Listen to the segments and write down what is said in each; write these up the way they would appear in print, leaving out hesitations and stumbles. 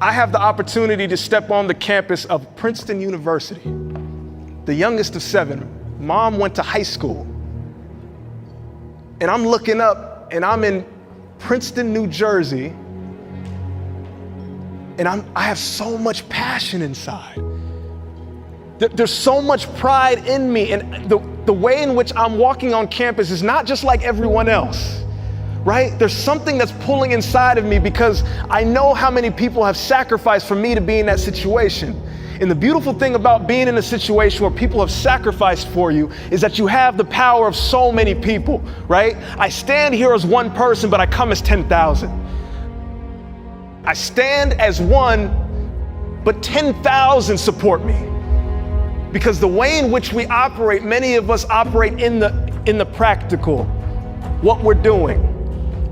I have the opportunity to step on the campus of Princeton University, the youngest of 7. Mom went to high school. And I'm looking up and I'm in Princeton, New Jersey, and I have so much passion inside. There's so much pride in me, and the way in which I'm walking on campus is not just like everyone else, right? There's something that's pulling inside of me because I know how many people have sacrificed for me to be in that situation. And the beautiful thing about being in a situation where people have sacrificed for you is that you have the power of so many people, right? I stand here as one person, but I come as 10,000. I stand as one, but 10,000 support me. Because the way in which we operate, many of us operate in the practical, what we're doing.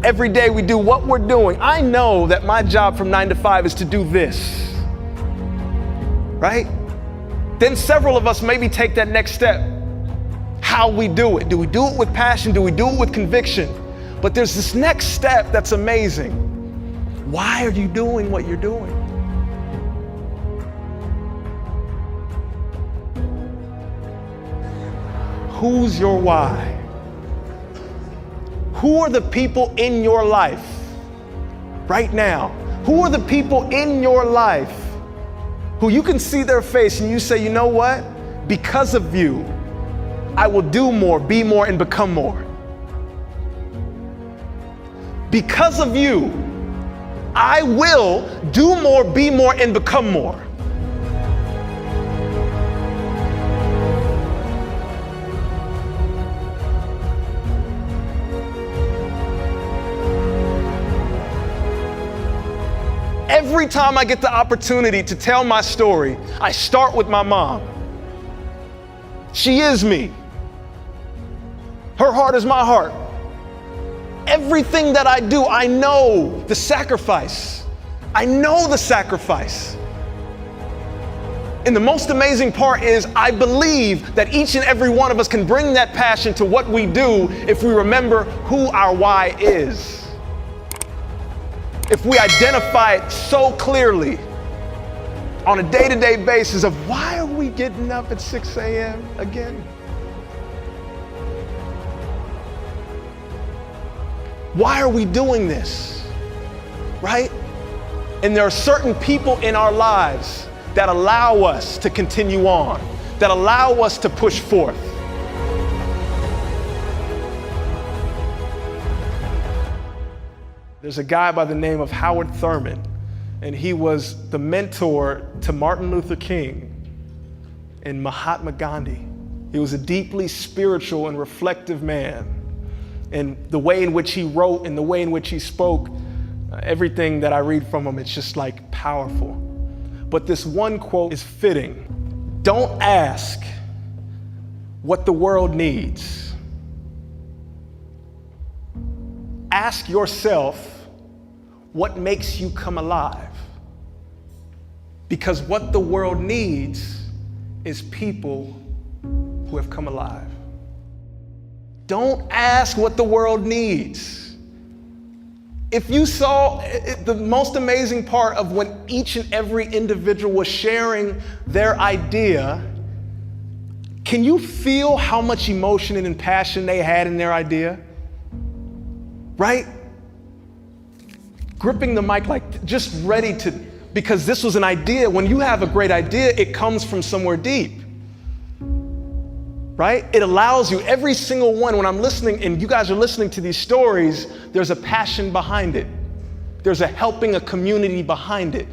Every day we do what we're doing. I know that my job from 9 to 5 is to do this. Right? Then several of us maybe take that next step. How we do it. Do we do it with passion? Do we do it with conviction? But there's this next step that's amazing. Why are you doing what you're doing? Who's your why? Who are the people in your life right now? Who are the people in your life who you can see their face and you say, you know what? Because of you, I will do more, be more, and become more. Because of you, I will do more, be more, and become more. Every time I get the opportunity to tell my story, I start with my mom. She is me. Her heart is my heart. Everything that I do, I know the sacrifice. I know the sacrifice. And the most amazing part is I believe that each and every one of us can bring that passion to what we do if we remember who our why is. If we identify it so clearly on a day-to-day basis of why are we getting up at 6 a.m. again? Why are we doing this, right? And there are certain people in our lives that allow us to continue on, that allow us to push forth. There's a guy by the name of Howard Thurman, and he was the mentor to Martin Luther King and Mahatma Gandhi. He was a deeply spiritual and reflective man. And the way in which he wrote and the way in which he spoke, everything that I read from him, it's just like powerful. But this one quote is fitting. Don't ask what the world needs. Ask yourself what makes you come alive. Because what the world needs is people who have come alive. Don't ask what the world needs. If you saw the most amazing part of when each and every individual was sharing their idea, can you feel how much emotion and passion they had in their idea? Right? Gripping the mic like just ready to, because this was an idea. When you have a great idea, it comes from somewhere deep. Right? It allows you, every single one, when I'm listening and you guys are listening to these stories, there's a passion behind it. There's a helping a community behind it.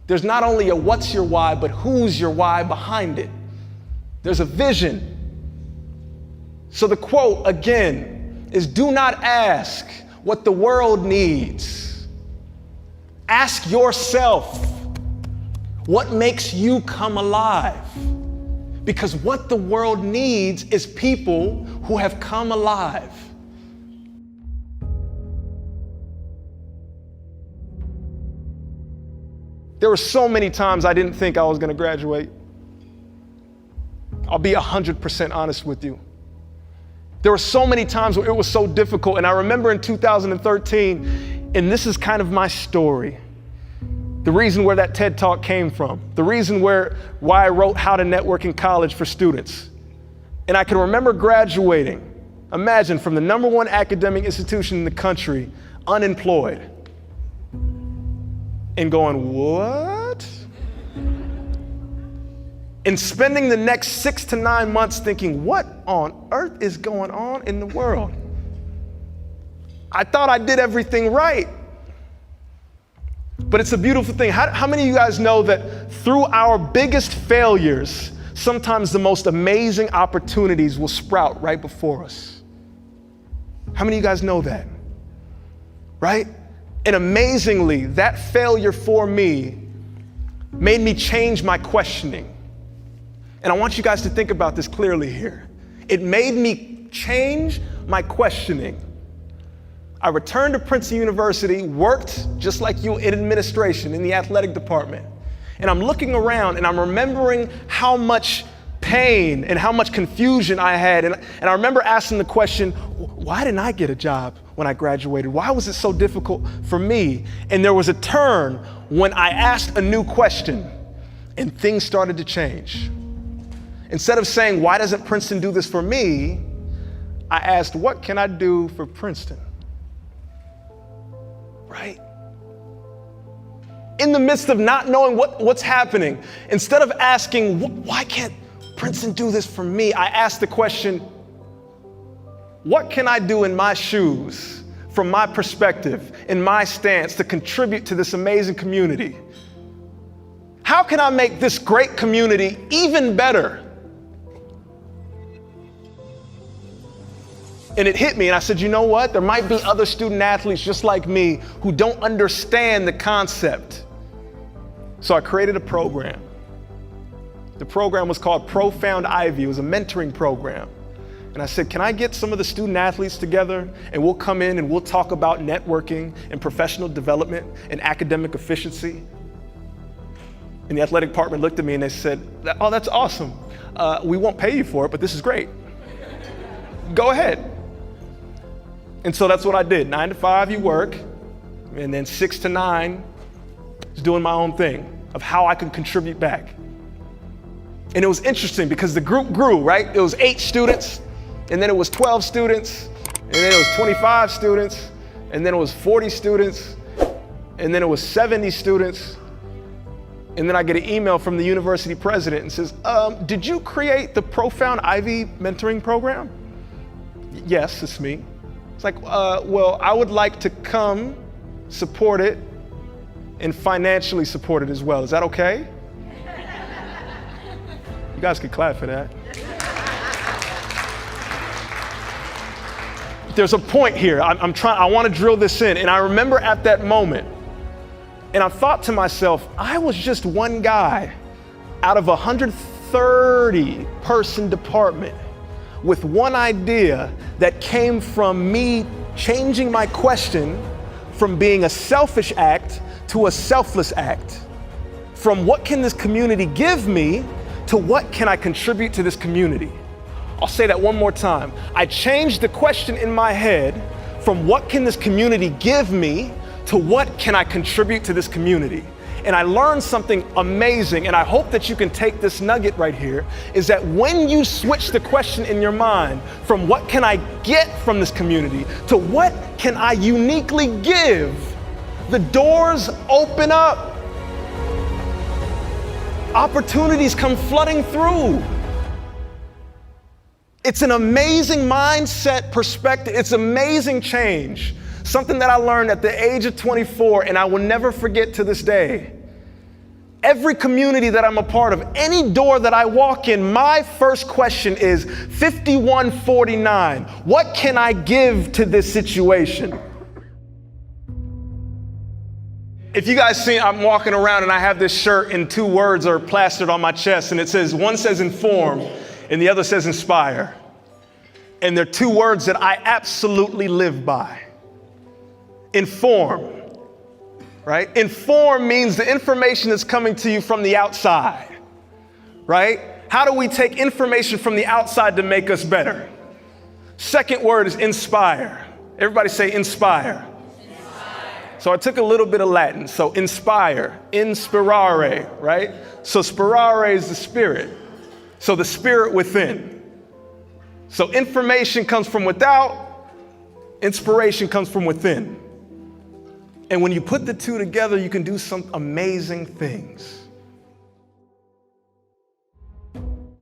There's not only a what's your why, but who's your why behind it. There's a vision. So the quote again is, do not ask what the world needs. Ask yourself, what makes you come alive? Because what the world needs is people who have come alive. There were so many times I didn't think I was going to graduate. I'll be 100% honest with you. There were so many times where it was so difficult. And I remember in 2013, and this is kind of my story, the reason where that TED Talk came from, the reason why I wrote How to Network in College for Students. And I can remember graduating, imagine, from the #1 academic institution in the country, unemployed, and going, what? And spending the next 6 to 9 months thinking, what on earth is going on in the world? I thought I did everything right. But it's a beautiful thing. How many of you guys know that through our biggest failures, sometimes the most amazing opportunities will sprout right before us? How many of you guys know that? Right? And amazingly, that failure for me made me change my questioning. And I want you guys to think about this clearly here. It made me change my questioning. I returned to Princeton University, worked just like you in administration in the athletic department. And I'm looking around and I'm remembering how much pain and how much confusion I had. And I remember asking the question, why didn't I get a job when I graduated? Why was it so difficult for me? And there was a turn when I asked a new question and things started to change. Instead of saying, why doesn't Princeton do this for me? I asked, what can I do for Princeton? Right? In the midst of not knowing what's happening, instead of asking, why can't Princeton do this for me? I asked the question, what can I do in my shoes, from my perspective, in my stance, to contribute to this amazing community? How can I make this great community even better? And it hit me, and I said, you know what? There might be other student athletes just like me who don't understand the concept. So I created a program. The program was called Profound Ivy. It was a mentoring program. And I said, can I get some of the student athletes together and we'll come in and we'll talk about networking and professional development and academic efficiency? And the athletic department looked at me and they said, oh, that's awesome. We won't pay you for it, but this is great. Go ahead. And so that's what I did. 9 to 5, you work, and then 6 to 9 is doing my own thing of how I can contribute back. And it was interesting because the group grew, right? It was 8 students, and then it was 12 students, and then it was 25 students, and then it was 40 students, and then it was 70 students. And then I get an email from the university president and says, did you create the Profound Ivy mentoring program? Yes, it's me. It's like, well, I would like to come support it and financially support it as well. Is that okay? You guys can clap for that. There's a point here. I want to drill this in. And I remember at that moment, and I thought to myself, I was just one guy out of a 130 person department with one idea that came from me changing my question from being a selfish act to a selfless act. From what can this community give me to what can I contribute to this community? I'll say that one more time. I changed the question in my head from what can this community give me to what can I contribute to this community? And I learned something amazing, and I hope that you can take this nugget right here, is that when you switch the question in your mind from what can I get from this community to what can I uniquely give, the doors open up. Opportunities come flooding through. It's an amazing mindset perspective. It's amazing change. Something that I learned at the age of 24, and I will never forget to this day. Every community that I'm a part of, any door that I walk in, my first question is 5149. What can I give to this situation? If you guys see, I'm walking around and I have this shirt and 2 words are plastered on my chest, and it says, one says inform and the other says inspire. And they're 2 words that I absolutely live by. Inform. Right? Inform means the information that's coming to you from the outside, right? How do we take information from the outside to make us better? Second word is inspire. Everybody say inspire. So I took a little bit of Latin. So inspire, inspirare, right? So spirare is the spirit. So the spirit within. So information comes from without, inspiration comes from within. And when you put the two together, you can do some amazing things.